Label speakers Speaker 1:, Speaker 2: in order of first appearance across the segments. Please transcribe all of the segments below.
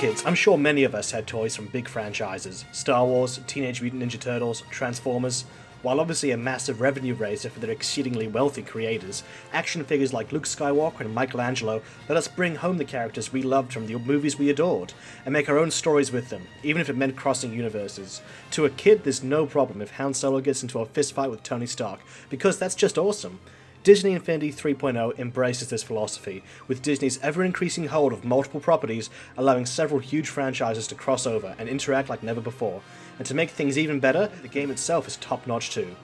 Speaker 1: kids, I'm sure many of us had toys from big franchises: Star Wars, Teenage Mutant Ninja Turtles, Transformers. While obviously a massive revenue raiser for their exceedingly wealthy creators, action figures like Luke Skywalker and Michelangelo let us bring home the characters we loved from the movies we adored, and make our own stories with them, even if it meant crossing universes. To a kid, there's no problem if Han Solo gets into a fistfight with Tony Stark, because that's just awesome. Disney Infinity 3.0 embraces this philosophy, with Disney's ever-increasing hold of multiple properties allowing several huge franchises to cross over and interact like never before. And to make things even better, the game itself is top-notch too.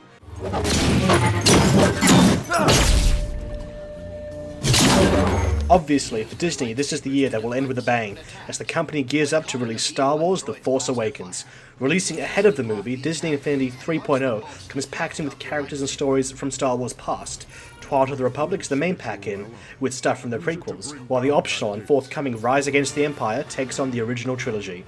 Speaker 1: Obviously, for Disney, this is the year that will end with a bang, as the company gears up to release Star Wars: The Force Awakens. Releasing ahead of the movie, Disney Infinity 3.0 comes packed in with characters and stories from Star Wars past. Twilight of the Republic is the main pack-in, with stuff from the prequels, while the optional and forthcoming Rise Against the Empire takes on the original trilogy.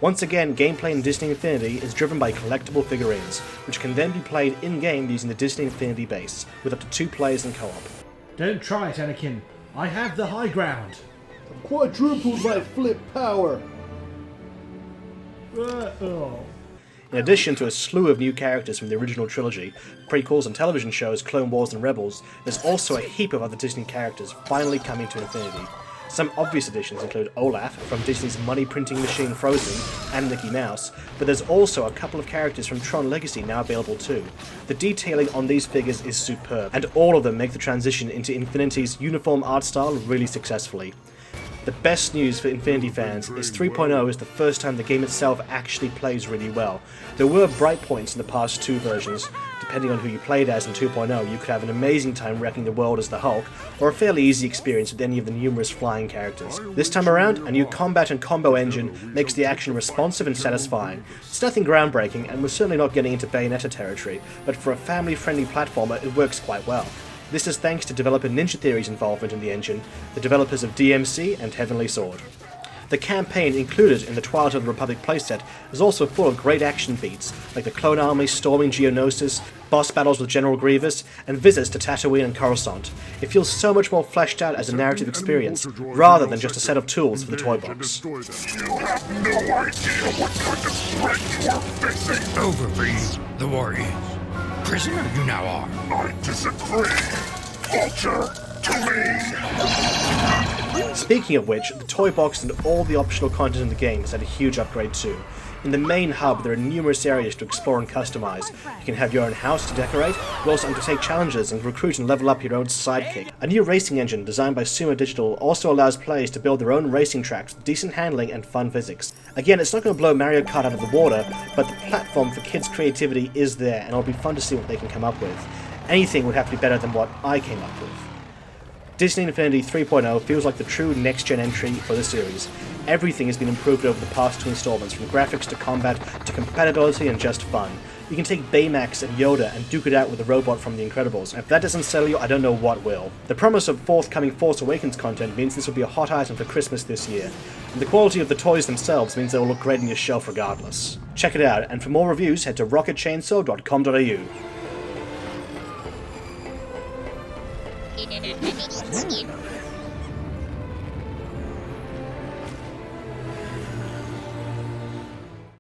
Speaker 1: Once again, gameplay in Disney Infinity is driven by collectible figurines, which can then be played in-game using the Disney Infinity base, with up to 2 players in co-op.
Speaker 2: Don't try it, Anakin. I have the high ground.
Speaker 3: I've quadrupled my flip power.
Speaker 1: In addition to a slew of new characters from the original trilogy, prequels and television shows Clone Wars and Rebels, there's also a heap of other Disney characters finally coming to Infinity. Some obvious additions include Olaf from Disney's money printing machine Frozen and Mickey Mouse, but there's also a couple of characters from Tron Legacy now available too. The detailing on these figures is superb, and all of them make the transition into Infinity's uniform art style really successfully. The best news for Infinity fans is 3.0 is the first time the game itself actually plays really well. There were bright points in the past 2 versions. Depending on who you played as in 2.0, you could have an amazing time wrecking the world as the Hulk, or a fairly easy experience with any of the numerous flying characters. This time around, a new combat and combo engine makes the action responsive and satisfying. It's nothing groundbreaking, and we're certainly not getting into Bayonetta territory, but for a family-friendly platformer, it works quite well. This is thanks to developer Ninja Theory's involvement in the engine, the developers of DMC and Heavenly Sword. The campaign included in the Twilight of the Republic playset is also full of great action beats, like the clone army storming Geonosis, boss battles with General Grievous, and visits to Tatooine and Coruscant. It feels so much more fleshed out as a narrative experience, rather than just a set of tools for the toy box.
Speaker 4: You have no idea what kind of threat you are facing!
Speaker 5: Over for you, the war is. Prisoner you now are.
Speaker 4: I disagree! Vulture, to me!
Speaker 1: Speaking of which, the toy box and all the optional content in the game has had a huge upgrade too. In the main hub, there are numerous areas to explore and customize. You can have your own house to decorate, you also undertake challenges and recruit and level up your own sidekick. A new racing engine designed by Sumo Digital also allows players to build their own racing tracks with decent handling and fun physics. Again, it's not going to blow Mario Kart out of the water, but the platform for kids' creativity is there, and it'll be fun to see what they can come up with. Anything would have to be better than what I came up with. Disney Infinity 3.0 feels like the true next-gen entry for the series. Everything has been improved over the past 2 installments, from graphics to combat to compatibility and just fun. You can take Baymax and Yoda and duke it out with the robot from The Incredibles, and if that doesn't sell you, I don't know what will. The promise of forthcoming Force Awakens content means this will be a hot item for Christmas this year, and the quality of the toys themselves means they will look great on your shelf regardless. Check it out, and for more reviews, head to rocketchainsaw.com.au.